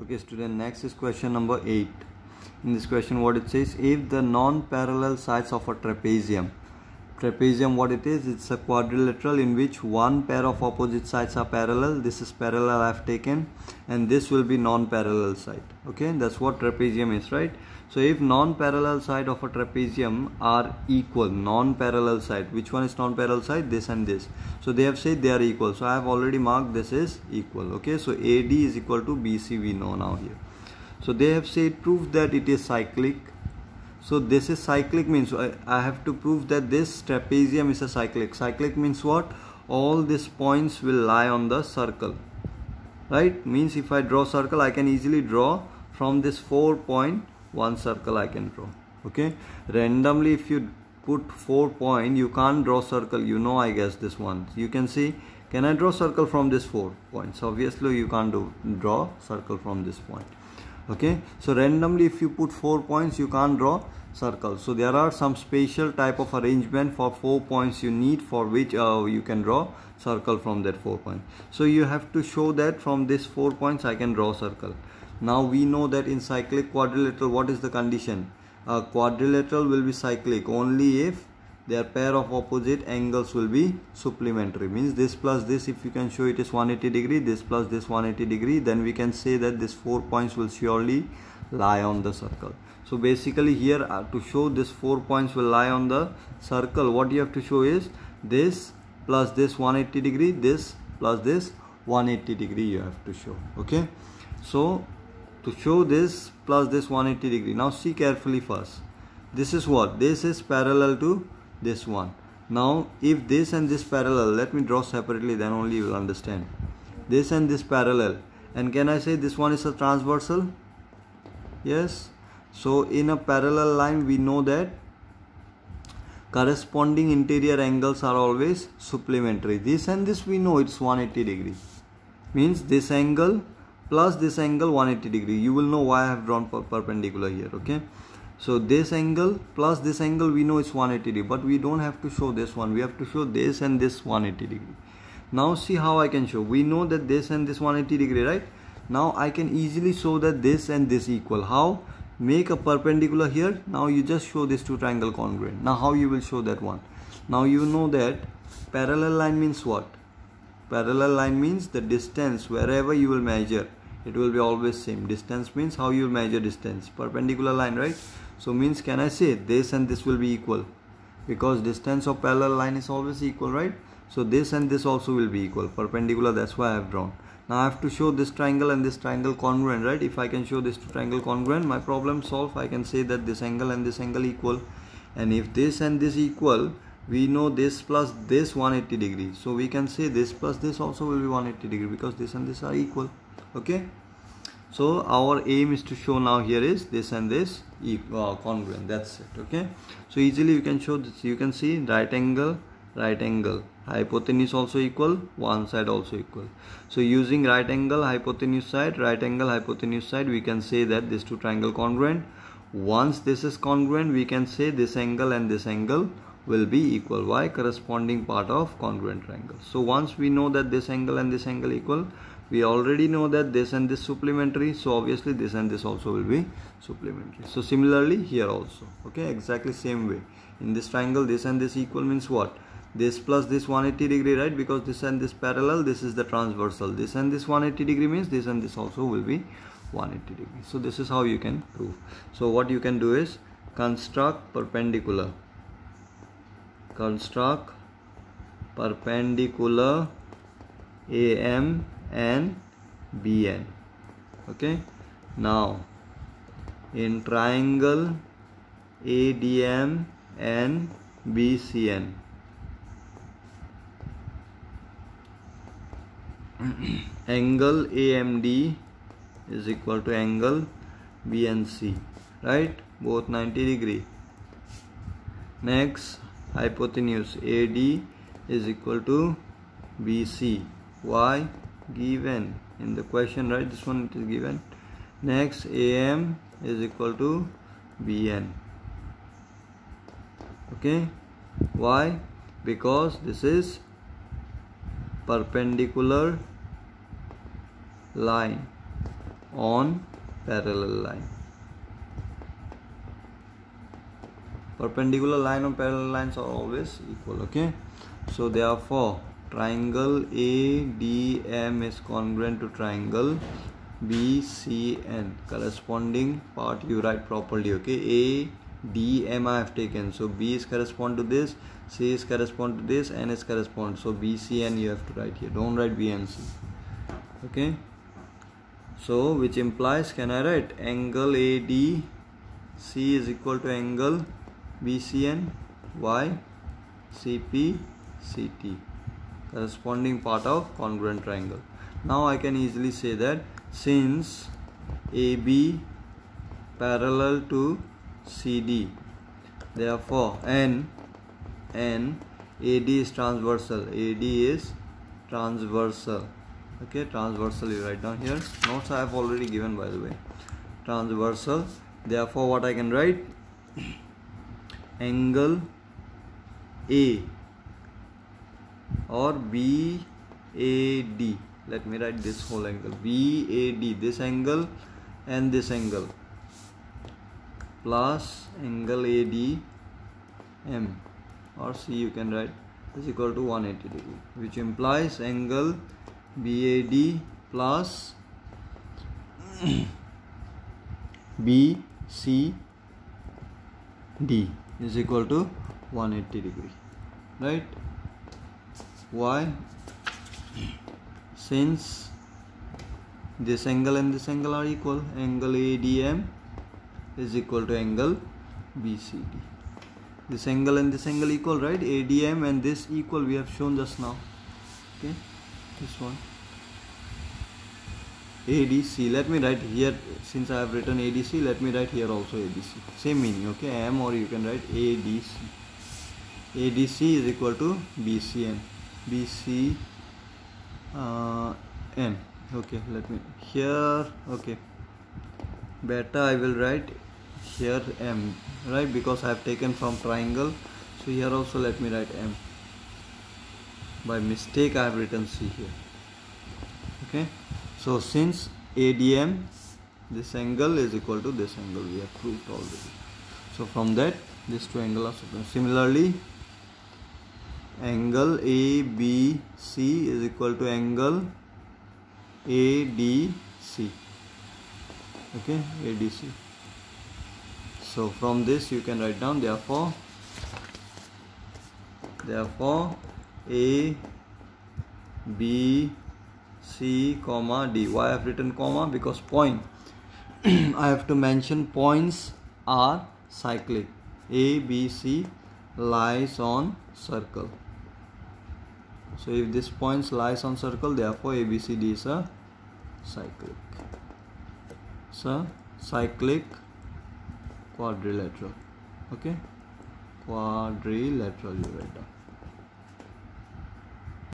Okay student, next is question number 8. In this question what it says, if the non-parallel sides of a trapezium what it is, it's a quadrilateral in which one pair of opposite sides are parallel. This is parallel I have taken, and this will be non-parallel side. Okay, that's what trapezium is, right? So if non-parallel side of a trapezium are equal, non-parallel side, which one is non-parallel side? This and this. So they have said they are equal, so I have already marked this is equal. Okay, so AD is equal to BC, we know now here. So they have said prove that it is cyclic. So this is cyclic means I have to prove that this trapezium is a cyclic. Cyclic means what? All these points will lie on the circle, right? Means if I draw circle, I can easily draw from this 4 point one circle I can draw. Okay, randomly if you put 4 point, you can't draw circle, you know, I guess this one. You can see, can I draw circle from this 4 points? Obviously you can't draw circle from this point. Okay, so randomly if you put 4 points, you can't draw circle. So there are some special type of arrangement for 4 points you need, for which you can draw circle from that 4 points. So you have to show that from this 4 points I can draw circle. Now we know that in cyclic quadrilateral, what is the condition? A quadrilateral will be cyclic only if their pair of opposite angles will be supplementary. Means this plus this, if you can show it is 180 degree, this plus this 180 degree, then we can say that this 4 points will surely lie on the circle. So basically here to show this 4 points will lie on the circle, what you have to show is this plus this 180 degree, this plus this 180 degree you have to show. Okay, so to show this plus this 180 degree, now see carefully first. This is what? This is parallel to this one. Now if this and this parallel, let me draw separately, then only you will understand. This and this parallel, and can I say this one is a transversal? Yes. So in a parallel line we know that corresponding interior angles are always supplementary. This and this we know it's 180 degree. Means this angle plus this angle 180 degree. You will know why I have drawn perpendicular here. Okay, so this angle plus this angle we know it's 180 degree, but we don't have to show this one, we have to show this and this 180 degree. Now see how I can show. We know that this and this 180 degree, right? Now I can easily show that this and this equal. How? Make a perpendicular here. Now you just show this two triangle congruent. Now how you will show that one? Now you know that parallel line means what? Parallel line means the distance wherever you will measure, it will be always same. Distance means how you will measure distance. Perpendicular line, right? So means can I say this and this will be equal? Because distance of parallel line is always equal, right? So this and this also will be equal. Perpendicular, that's why I have drawn. Now I have to show this triangle and this triangle congruent, right? If I can show this triangle congruent, my problem solved. I can say that this angle and this angle equal. And if this and this equal, we know this plus this 180 degree. So we can say this plus this also will be 180 degree because this and this are equal. Okay. So our aim is to show now here is this and this congruent. That's it. Okay. So easily you can show this. You can see right angle, hypotenuse also equal, one side also equal. So using right angle, hypotenuse side, we can say that these two triangle congruent. Once this is congruent, we can say this angle and this angle will be equal. Why? Corresponding part of congruent triangle. So once we know that this angle and this angle equal, we already know that this and this supplementary, so obviously this and this also will be supplementary. So similarly here also. Okay, exactly same way. In this triangle, this and this equal means what? This plus this 180 degree, right? Because this and this parallel, this is the transversal. This and this 180 degree means this and this also will be 180 degree. So this is how you can prove. So what you can do is construct perpendicular AM and BN. Okay, now in triangle ADM and BCN, angle AMD is equal to angle BNC, right? Both 90 degree. Next, hypotenuse AD is equal to BC. Why? Given in the question, right? This one it is given. Next, AM is equal to BN. Okay, why? Because this is perpendicular line. on parallel line. Perpendicular line and parallel lines are always equal. Okay, so therefore triangle ADM is congruent to triangle BCN. Corresponding part you write properly. Okay, ADM I have taken, so B is correspond to this, C is correspond to this, N is correspond, so BCN you have to write here, don't write B and C. Okay, so which implies, can I write angle ADC is equal to angle BCN? Why? CP CT, corresponding part of congruent triangle. Now I can easily say that since AB parallel to CD, therefore AD is transversal. AD is transversal. Okay, transversal you write down here. Notes I have already given, by the way. Transversal. Therefore, what I can write? Angle A or BAD. Let me write this whole angle. BAD, this angle and this angle, plus angle ADM, or C you can write, is equal to 180 degree, which implies angle BAD plus BCD is equal to 180 degree, right? Why? Since this angle and this angle are equal, angle ADM is equal to angle BCD. This angle and this angle equal, right? ADM and this equal, we have shown just now. Okay, this one ADC. Let me write here, since I have written ADC, let me write here also ADC, same meaning. Okay, M, or you can write ADC. ADC is equal to BCN. N. Okay, let me here. Okay, beta I will write here M, right, because I have taken from triangle. So here also let me write M. By mistake I have written C here. Okay, so since ADM, this angle is equal to this angle, we have proved already. So from that, these two angles are super. Similarly, angle ABC is equal to angle ADC. Okay, ADC. So from this you can write down, therefore A, B, C, comma D. Why I have written comma? Because point I have to mention points are cyclic. A, B, C lies on circle. So if this point lies on circle, therefore ABCD is a cyclic. So cyclic quadrilateral. Okay, quadrilateral you write down.